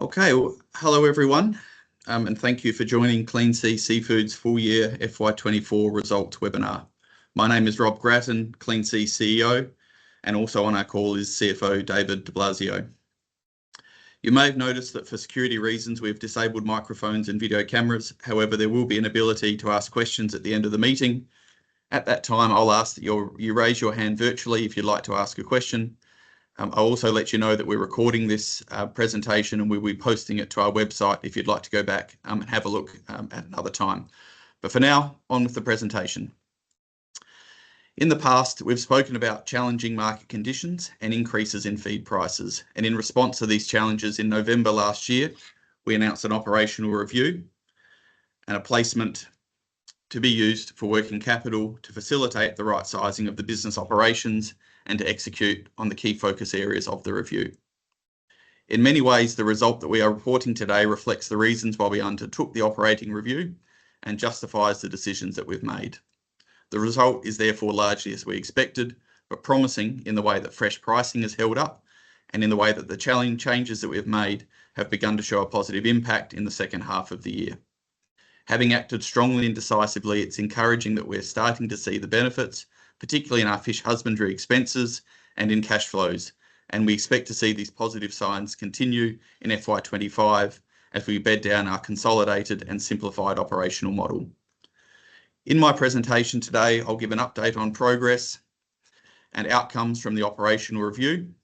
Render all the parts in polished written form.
Okay, well, hello everyone, and thank you for joining Clean Sea Seafood's full year FY24 results webinar. My name is Rob Grattan, Clean Sea CEO, and also on our call is CFO David de Blasio. You may have noticed that for security reasons we've disabled microphones and video cameras. However, there will be an ability to ask questions at the end of the meeting. At that time, I'll ask that you raise your hand virtually if you'd like to ask a question. I'll also let you know that we're recording this presentation and we'll be posting it to our website if you'd like to go back and have a look at another time. But for now, on with the presentation. In the past, we've spoken about challenging market conditions and increases in feed prices. And in response to these challenges, in November last year, we announced an operational review and a placement to be used for working capital to facilitate the right sizing of the business operations and to execute on the key focus areas of the review. In many ways, the result that we are reporting today reflects the reasons why we undertook the operating review and justifies the decisions that we've made. The result is therefore largely as we expected, but promising in the way that fresh pricing has held up and in the way that the changes that we've made have begun to show a positive impact in the second half of the year. Having acted strongly and decisively, it's encouraging that we're starting to see the benefits, particularly in our fish husbandry expenses and in cash flows, and we expect to see these positive signs continue in FY25 as we bed down our consolidated and simplified operational model. In my presentation today, I'll give an update on progress and outcomes from the operational review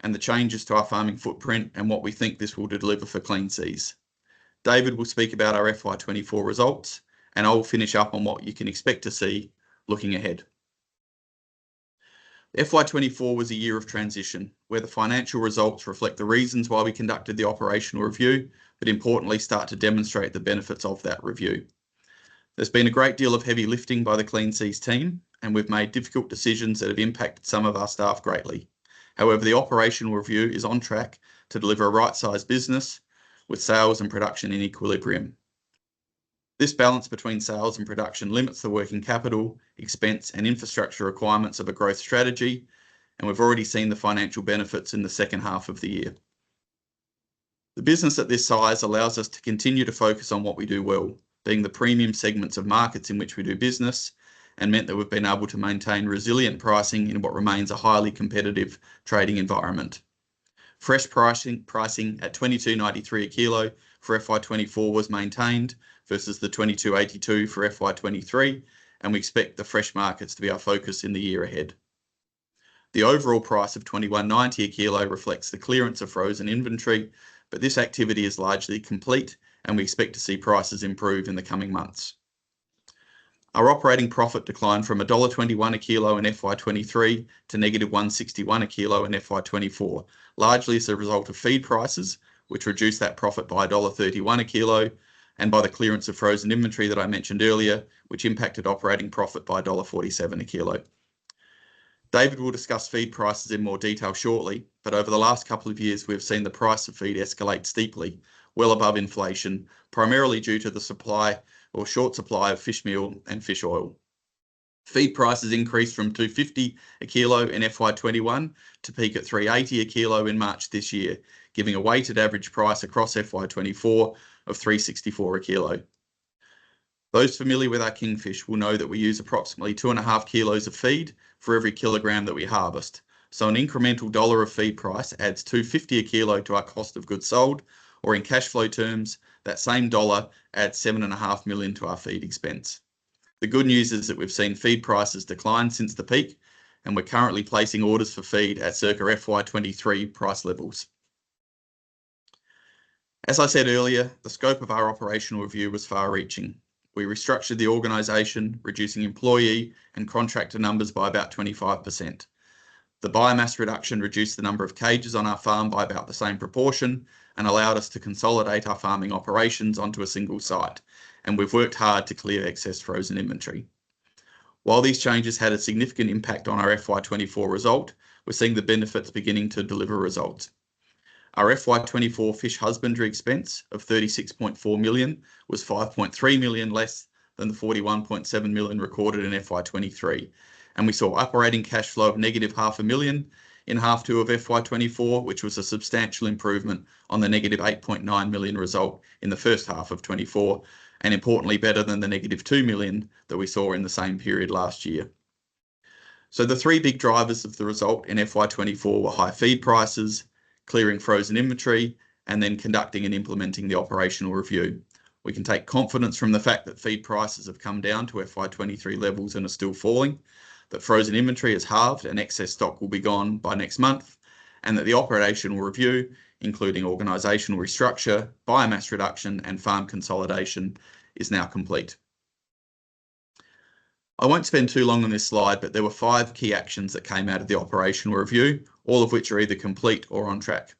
and the changes to our farming footprint and what we think this will deliver for Clean Seas. David will speak about our FY24 results, and I'll finish up on what you can expect to see looking ahead. FY24 was a year of transition, where the financial results reflect the reasons why we conducted the operational review, but importantly start to demonstrate the benefits of that review. There's been a great deal of heavy lifting by the Clean Seas team, and we've made difficult decisions that have impacted some of our staff greatly. However, the operational review is on track to deliver a right-sized business with sales and production in equilibrium. This balance between sales and production limits the working capital, expense and infrastructure requirements of a growth strategy, and we've already seen the financial benefits in the second half of the year. The business at this size allows us to continue to focus on what we do well, being the premium segments of markets in which we do business, and meant that we've been able to maintain resilient pricing in what remains a highly competitive trading environment. Fresh pricing at $22.93 a kilo for FY24 was maintained versus the $22.82 for FY23, and we expect the fresh markets to be our focus in the year ahead. The overall price of $21.90 a kilo reflects the clearance of frozen inventory, but this activity is largely complete and we expect to see prices improve in the coming months. Our operating profit declined from $1.21 a kilo in FY23 to negative $1.61 a kilo in FY24, largely as a result of feed prices, which reduced that profit by $1.31 a kilo, and by the clearance of frozen inventory that I mentioned earlier, which impacted operating profit by $1.47 a kilo. David will discuss feed prices in more detail shortly, but over the last couple of years we've seen the price of feed escalate steeply, well above inflation, primarily due to the short supply of fish meal and fish oil. Feed prices increased from $2.50 a kilo in FY21 to peak at $3.80 a kilo in March this year, giving a weighted average price across FY24 of $3.64 a kilo. Those familiar with our kingfish will know that we use approximately 2.5 kilos of feed for every kilogram that we harvest. So an incremental dollar of feed price adds $2.50 a kilo to our cost of goods sold, or in cash flow terms, that same dollar adds $7.5 million to our feed expense. The good news is that we've seen feed prices decline since the peak, and we're currently placing orders for feed at circa FY23 price levels. As I said earlier, the scope of our operational review was far-reaching. We restructured the organisation, reducing employee and contractor numbers by about 25%. The biomass reduction reduced the number of cages on our farm by about the same proportion and allowed us to consolidate our farming operations onto a single site, and we've worked hard to clear excess frozen inventory. While these changes had a significant impact on our FY24 result, we're seeing the benefits beginning to deliver results. Our FY24 fish husbandry expense of $36.4 million was $5.3 million less than the $41.7 million recorded in FY23, and we saw operating cash flow of negative $500,000 in half two of FY24, which was a substantial improvement on the negative 8.9 million result in the first half of 24, and importantly better than the negative 2 million that we saw in the same period last year. So the three big drivers of the result in FY24 were high feed prices, clearing frozen inventory, and then conducting and implementing the operational review. We can take confidence from the fact that feed prices have come down to FY23 levels and are still falling, that frozen inventory is halved and excess stock will be gone by next month, and that the operational review, including organisational restructure, biomass reduction and farm consolidation, is now complete. I won't spend too long on this slide, but there were 5 key actions that came out of the operational review, all of which are either complete or on track.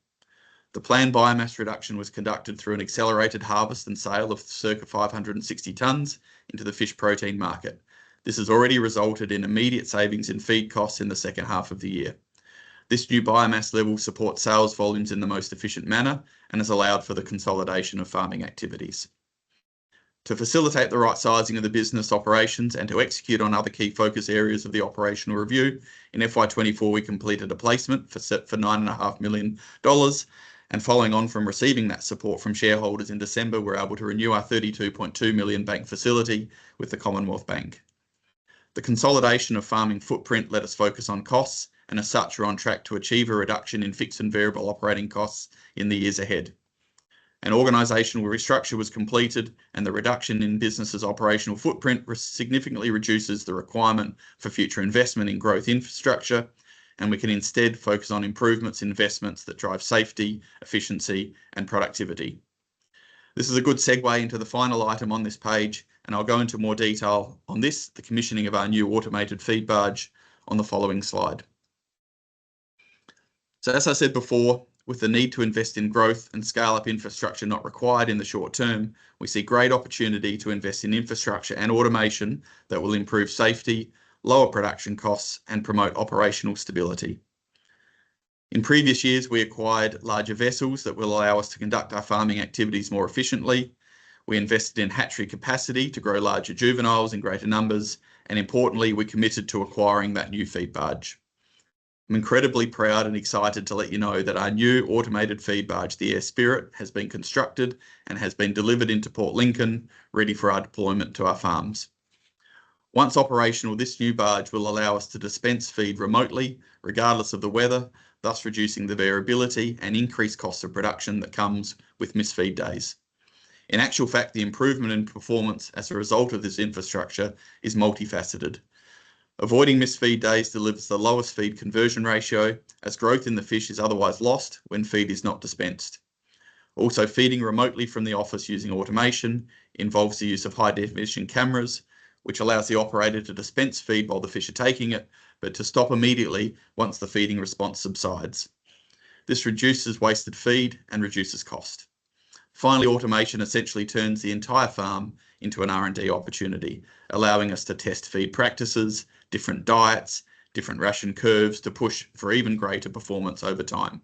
The planned biomass reduction was conducted through an accelerated harvest and sale of circa 560 tonnes into the fish protein market. This has already resulted in immediate savings in feed costs in the second half of the year. This new biomass level supports sales volumes in the most efficient manner and has allowed for the consolidation of farming activities. To facilitate the right sizing of the business operations and to execute on other key focus areas of the operational review, in FY24 we completed a placement for $9.5 million, and following on from receiving that support from shareholders in December, we're able to renew our $32.2 million bank facility with the Commonwealth Bank. The consolidation of farming footprint let us focus on costs, and as such are on track to achieve a reduction in fixed and variable operating costs in the years ahead. An organisational restructure was completed, and the reduction in business's operational footprint significantly reduces the requirement for future investment in growth infrastructure, and we can instead focus on improvements in investments that drive safety, efficiency and productivity. This is a good segue into the final item on this page, and I'll go into more detail on this, the commissioning of our new automated feed barge, on the following slide. So as I said before, with the need to invest in growth and scale up infrastructure not required in the short term, we see great opportunity to invest in infrastructure and automation that will improve safety, lower production costs and promote operational stability. In previous years, we acquired larger vessels that will allow us to conduct our farming activities more efficiently. We invested in hatchery capacity to grow larger juveniles in greater numbers, and importantly, we committed to acquiring that new feed barge. I'm incredibly proud and excited to let you know that our new automated feed barge, the Air Spirit, has been constructed and has been delivered into Port Lincoln, ready for our deployment to our farms. Once operational, this new barge will allow us to dispense feed remotely, regardless of the weather, thus reducing the variability and increased cost of production that comes with missed feed days. In actual fact, the improvement in performance as a result of this infrastructure is multifaceted. Avoiding missed feed days delivers the lowest feed conversion ratio, as growth in the fish is otherwise lost when feed is not dispensed. Also, feeding remotely from the office using automation involves the use of high-definition cameras, which allows the operator to dispense feed while the fish are taking it, but to stop immediately once the feeding response subsides. This reduces wasted feed and reduces cost. Finally, automation essentially turns the entire farm into an R&D opportunity, allowing us to test feed practices, different diets, different ration curves to push for even greater performance over time.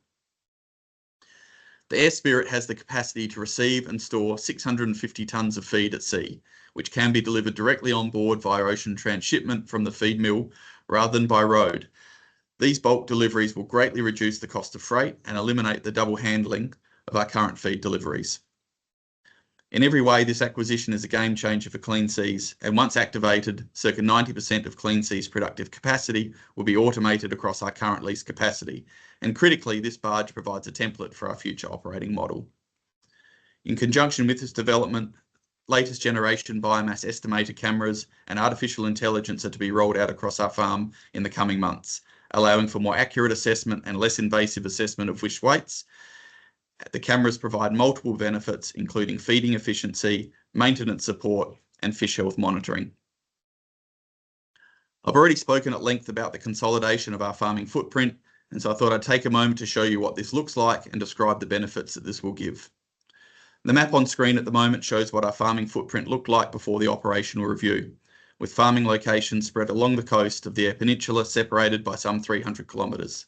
The Air Spirit has the capacity to receive and store 650 tonnes of feed at sea, which can be delivered directly on board via ocean transshipment from the feed mill rather than by road. These bulk deliveries will greatly reduce the cost of freight and eliminate the double handling of our current feed deliveries. In every way, this acquisition is a game changer for Clean Seas, and once activated, circa 90% of Clean Seas' productive capacity will be automated across our current lease capacity, and critically, this barge provides a template for our future operating model. In conjunction with this development, latest generation biomass estimator cameras and artificial intelligence are to be rolled out across our farm in the coming months, allowing for more accurate assessment and less invasive assessment of fish weights. The cameras provide multiple benefits, including feeding efficiency, maintenance support, and fish health monitoring. I've already spoken at length about the consolidation of our farming footprint, and so I thought I'd take a moment to show you what this looks like and describe the benefits that this will give. The map on screen at the moment shows what our farming footprint looked like before the operational review, with farming locations spread along the coast of the Eyre Peninsula, separated by some 300 kilometres.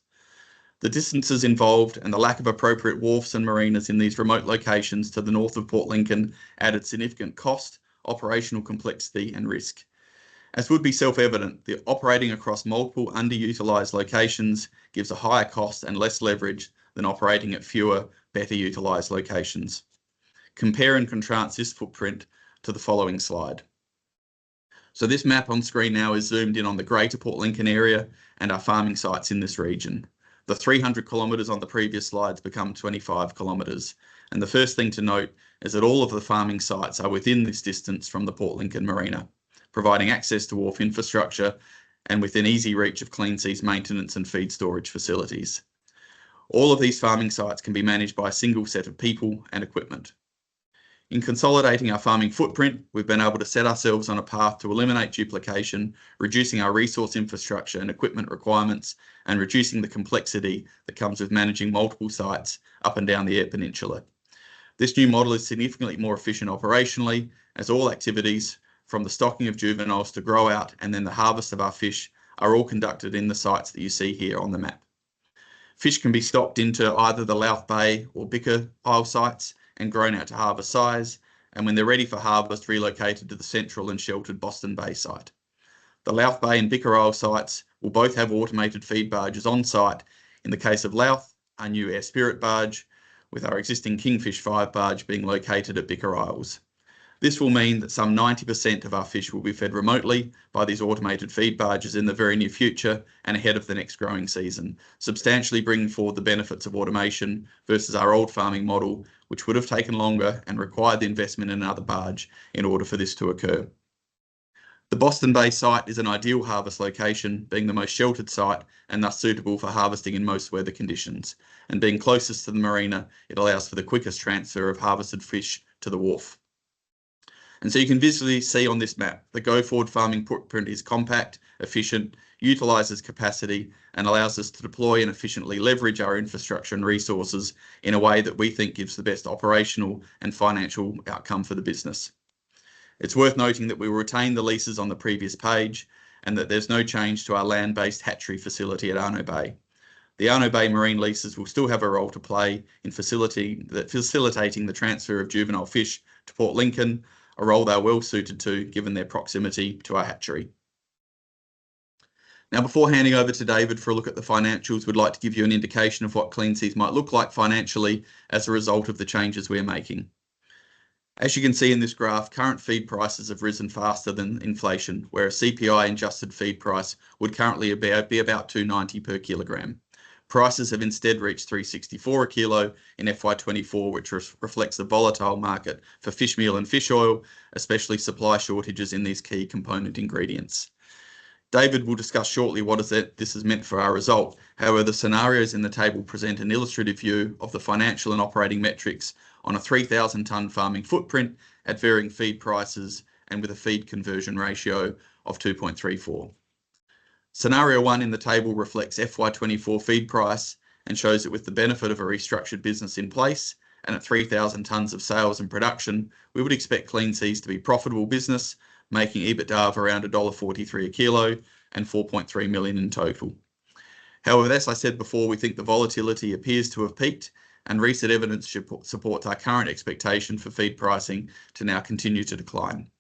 The distances involved and the lack of appropriate wharfs and marinas in these remote locations to the north of Port Lincoln added significant cost, operational complexity and risk. As would be self-evident, the operating across multiple underutilised locations gives a higher cost and less leverage than operating at fewer, better utilised locations. Compare and contrast this footprint to the following slide. So this map on screen now is zoomed in on the greater Port Lincoln area and our farming sites in this region. The 300 kilometres on the previous slides become 25 kilometres. And the first thing to note is that all of the farming sites are within this distance from the Port Lincoln Marina, providing access to wharf infrastructure and within easy reach of Clean Seas maintenance and feed storage facilities. All of these farming sites can be managed by a single set of people and equipment. In consolidating our farming footprint, we've been able to set ourselves on a path to eliminate duplication, reducing our resource infrastructure and equipment requirements, and reducing the complexity that comes with managing multiple sites up and down the Eyre Peninsula. This new model is significantly more efficient operationally, as all activities, from the stocking of juveniles to grow out and then the harvest of our fish, are all conducted in the sites that you see here on the map. Fish can be stocked into either the Louth Bay or Bicker Isle sites and grown out to harvest size, and when they're ready for harvest, relocated to the central and sheltered Boston Bay site. The Louth Bay and Bicker Isle sites will both have automated feed barges on site. In the case of Louth, our new Air Spirit barge, with our existing Kingfish 5 barge being located at Bicker Isles. This will mean that some 90% of our fish will be fed remotely by these automated feed barges in the very near future and ahead of the next growing season, substantially bringing forward the benefits of automation versus our old farming model, which would have taken longer and required the investment in another barge in order for this to occur. The Boston Bay site is an ideal harvest location, being the most sheltered site and thus suitable for harvesting in most weather conditions. And being closest to the marina, it allows for the quickest transfer of harvested fish to the wharf. And so you can visually see on this map, the go-forward farming footprint is compact, efficient, utilises capacity, and allows us to deploy and efficiently leverage our infrastructure and resources in a way that we think gives the best operational and financial outcome for the business. It's worth noting that we will retain the leases on the previous page and that there's no change to our land-based hatchery facility at Arno Bay. The Arno Bay marine leases will still have a role to play in facilitating the transfer of juvenile fish to Port Lincoln, a role they're well suited to given their proximity to our hatchery. Now, before handing over to David for a look at the financials, we'd like to give you an indication of what Clean Seas might look like financially as a result of the changes we're making. As you can see in this graph, current feed prices have risen faster than inflation, where a CPI adjusted feed price would currently be about $2.90 per kilogram. Prices have instead reached $3.64 a kilo in FY24, which reflects the volatile market for fish meal and fish oil, especially supply shortages in these key component ingredients. David will discuss shortly what this has meant for our result. However, the scenarios in the table present an illustrative view of the financial and operating metrics on a 3,000 tonne farming footprint at varying feed prices and with a feed conversion ratio of 2.34. Scenario 1 in the table reflects FY24 feed price and shows that with the benefit of a restructured business in place and at 3,000 tonnes of sales and production, we would expect Clean Seas to be profitable business, making EBITDA of around $1.43 a kilo and $4.3 million in total. However, as I said before, we think the volatility appears to have peaked and recent evidence supports our current expectation for feed pricing to now continue to decline.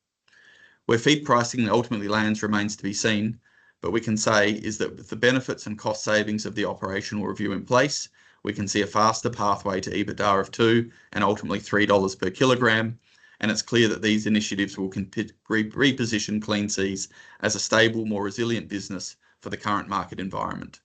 Where feed pricing ultimately lands remains to be seen, but we can say is that with the benefits and cost savings of the operational review in place, we can see a faster pathway to EBITDA of $2 and ultimately $3 per kilogram, and it's clear that these initiatives will reposition Clean Seas as a stable, more resilient business for the current market environment.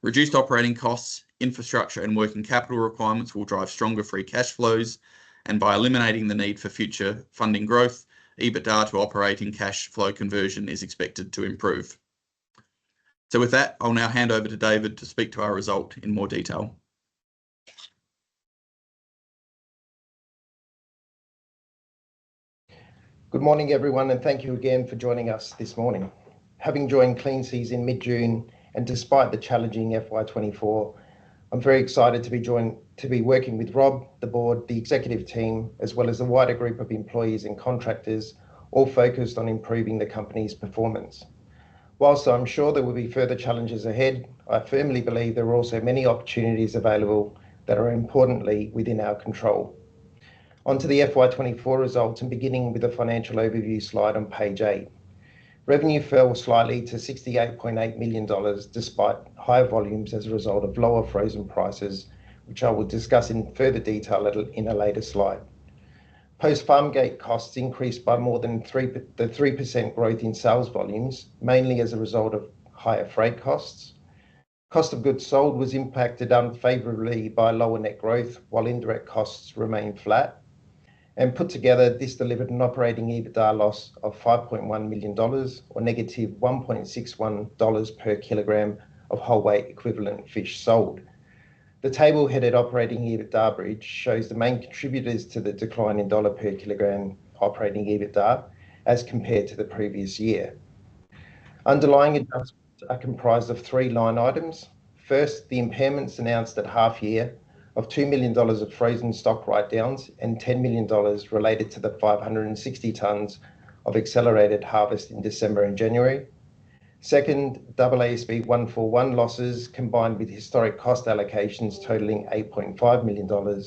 Reduced operating costs, infrastructure and working capital requirements will drive stronger free cash flows, and by eliminating the need for future funding growth, EBITDA to operating cash flow conversion is expected to improve. So with that, I'll now hand over to David to speak to our result in more detail. Good morning, everyone, and thank you again for joining us this morning. Having joined Clean Seas in mid-June, and despite the challenging FY24, I'm very excited to be working with Rob, the board, the executive team, as well as a wider group of employees and contractors, all focused on improving the company's performance. Whilst I'm sure there will be further challenges ahead, I firmly believe there are also many opportunities available that are importantly within our control. On to the FY24 results, and beginning with the financial overview slide on page 8. Revenue fell slightly to $68.8 million despite higher volumes as a result of lower frozen prices, which I will discuss in further detail in a later slide. Post-farm gate costs increased by more than 3% growth in sales volumes, mainly as a result of higher freight costs. Cost of goods sold was impacted unfavorably by lower net growth, while indirect costs remained flat. And put together, this delivered an operating EBITDA loss of $5.1 million, or negative $1.61 per kilogram of whole weight equivalent fish sold. The table-headed operating EBITDA bridge shows the main contributors to the decline in dollar per kilogram operating EBITDA as compared to the previous year. Underlying adjustments are comprised of three line items. First, the impairments announced at half year of $2 million of frozen stock write-downs and $10 million related to the 560 tonnes of accelerated harvest in December and January. Second, AASB 141 losses combined with historic cost allocations totaling $8.5 million.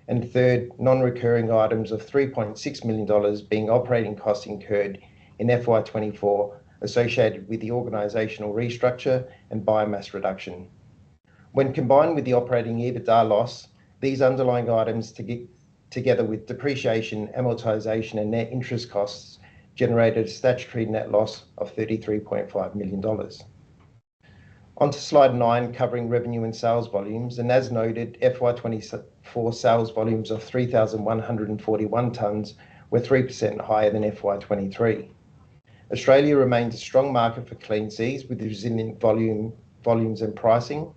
And third, non-recurring items of $3.6 million being operating costs incurred in FY24 associated with the organisational restructure and biomass reduction. When combined with the operating EBITDA loss, these underlying items together with depreciation, amortisation and net interest costs generated a statutory net loss of $33.5 million. On to slide 9, covering revenue and sales volumes, and as noted, FY24 sales volumes of 3,141 tonnes were 3% higher than FY23. Australia remains a strong market for clean seas with resilient volumes and pricing.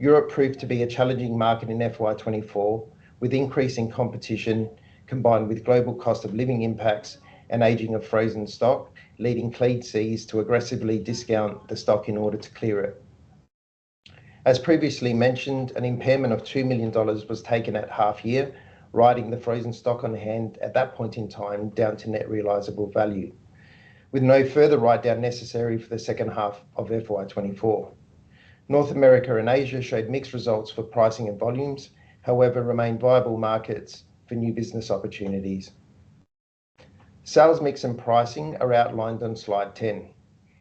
Europe proved to be a challenging market in FY24 with increasing competition combined with global cost of living impacts and ageing of frozen stock, leading clean seas to aggressively discount the stock in order to clear it. As previously mentioned, an impairment of $2 million was taken at half year, writing the frozen stock on hand at that point in time down to net realisable value, with no further write-down necessary for the second half of FY24. North America and Asia showed mixed results for pricing and volumes, however remain viable markets for new business opportunities. Sales mix and pricing are outlined on slide 10.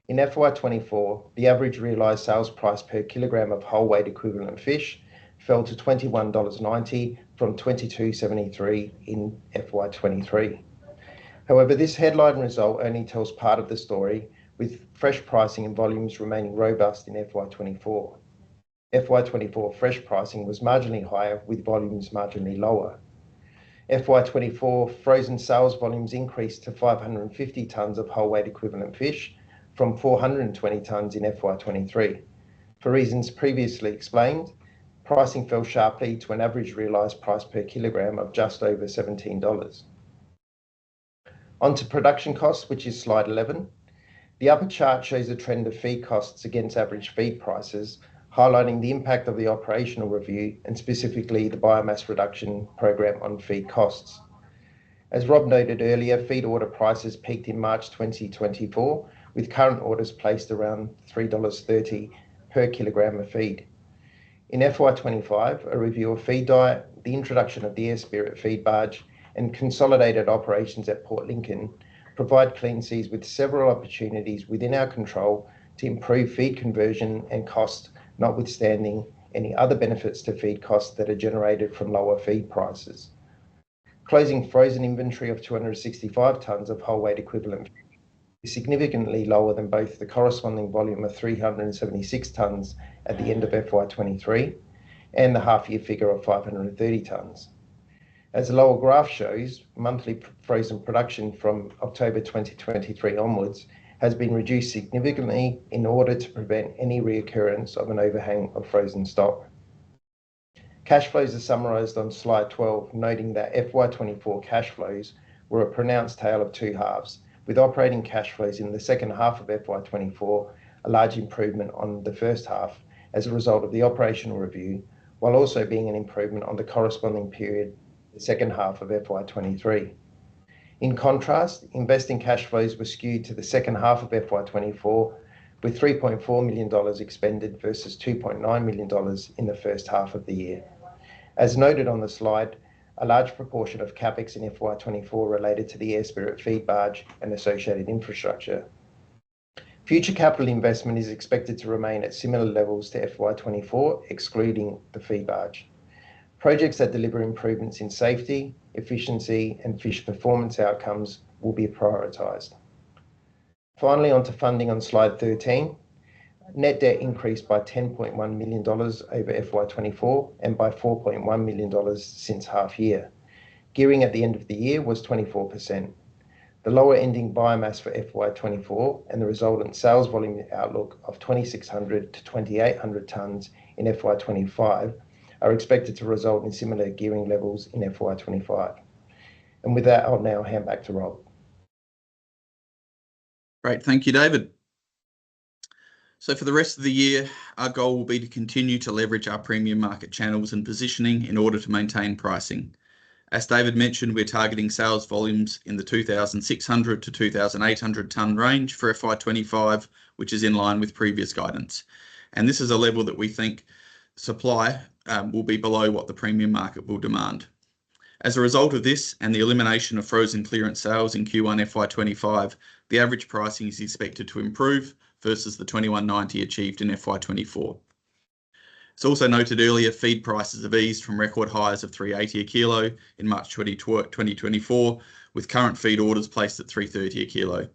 In FY24, the average realised sales price per kilogram of whole weight equivalent fish fell to $21.90 from $22.73 in FY23. However, this headline result only tells part of the story, with fresh pricing and volumes remaining robust in FY24. FY24 fresh pricing was marginally higher, with volumes marginally lower. FY24 frozen sales volumes increased to 550 tonnes of whole weight equivalent fish from 420 tonnes in FY23. For reasons previously explained, pricing fell sharply to an average realised price per kilogram of just over $17. On to production costs, which is slide 11. The upper chart shows a trend of feed costs against average feed prices, highlighting the impact of the operational review and specifically the biomass reduction program on feed costs. As Rob noted earlier, feed order prices peaked in March 2024, with current orders placed around $3.30 per kilogram of feed. In FY25, a review of feed diet, the introduction of the air spirit feed barge, and consolidated operations at Port Lincoln provide Clean Seas with several opportunities within our control to improve feed conversion and cost, notwithstanding any other benefits to feed costs that are generated from lower feed prices. Closing frozen inventory of 265 tonnes of whole weight equivalent is significantly lower than both the corresponding volume of 376 tonnes at the end of FY23 and the half-year figure of 530 tonnes. As the lower graph shows, monthly frozen production from October 2023 onwards has been reduced significantly in order to prevent any reoccurrence of an overhang of frozen stock. Cash flows are summarised on slide 12, noting that FY24 cash flows were a pronounced tale of two halves, with operating cash flows in the second half of FY24 a large improvement on the first half as a result of the operational review, while also being an improvement on the corresponding period, the second half of FY23. In contrast, investing cash flows were skewed to the second half of FY24, with $3.4 million expended versus $2.9 million in the first half of the year. As noted on the slide, a large proportion of CapEx in FY24 related to the air spirit feed barge and associated infrastructure. Future capital investment is expected to remain at similar levels to FY24, excluding the feed barge. Projects that deliver improvements in safety, efficiency, and fish performance outcomes will be prioritised. Finally, on to funding on slide 13. Net debt increased by $10.1 million over FY24 and by $4.1 million since half year. Gearing at the end of the year was 24%. The lower ending biomass for FY24 and the resultant sales volume outlook of 2,600 to 2,800 tonnes in FY25 are expected to result in similar gearing levels in FY25. And with that, I'll now hand back to Rob. Great, thank you, David. So for the rest of the year, our goal will be to continue to leverage our premium market channels and positioning in order to maintain pricing. As David mentioned, we're targeting sales volumes in the 2,600 to 2,800 tonne range for FY25, which is in line with previous guidance. And this is a level that we think supply will be below what the premium market will demand. As a result of this and the elimination of frozen clearance sales in Q1 FY25, the average pricing is expected to improve versus the $21.90 achieved in FY24. It's also noted earlier, feed prices have eased from record highs of $3.80 a kilo in March 2024, with current feed orders placed at $3.30 a kilo.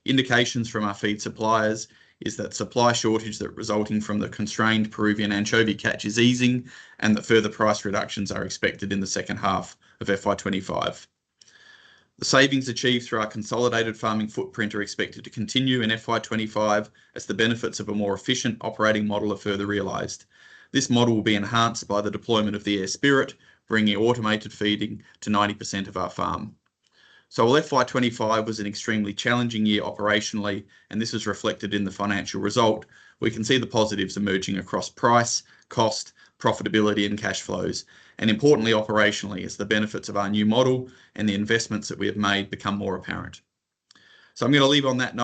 Indications from our feed suppliers is that supply shortage that resulting from the constrained Peruvian anchovy catch is easing and that further price reductions are expected in the second half of FY25. The savings achieved through our consolidated farming footprint are expected to continue in FY25 as the benefits of a more efficient operating model are further realised. This model will be enhanced by the deployment of the Air Spirit, bringing automated feeding to 90% of our farm. So while FY25 was an extremely challenging year operationally, and this is reflected in the financial result, we can see the positives emerging across price, cost, profitability and cash flows, and importantly operationally as the benefits of our new model and the investments that we have made become more apparent. So I'm going to leave on that note.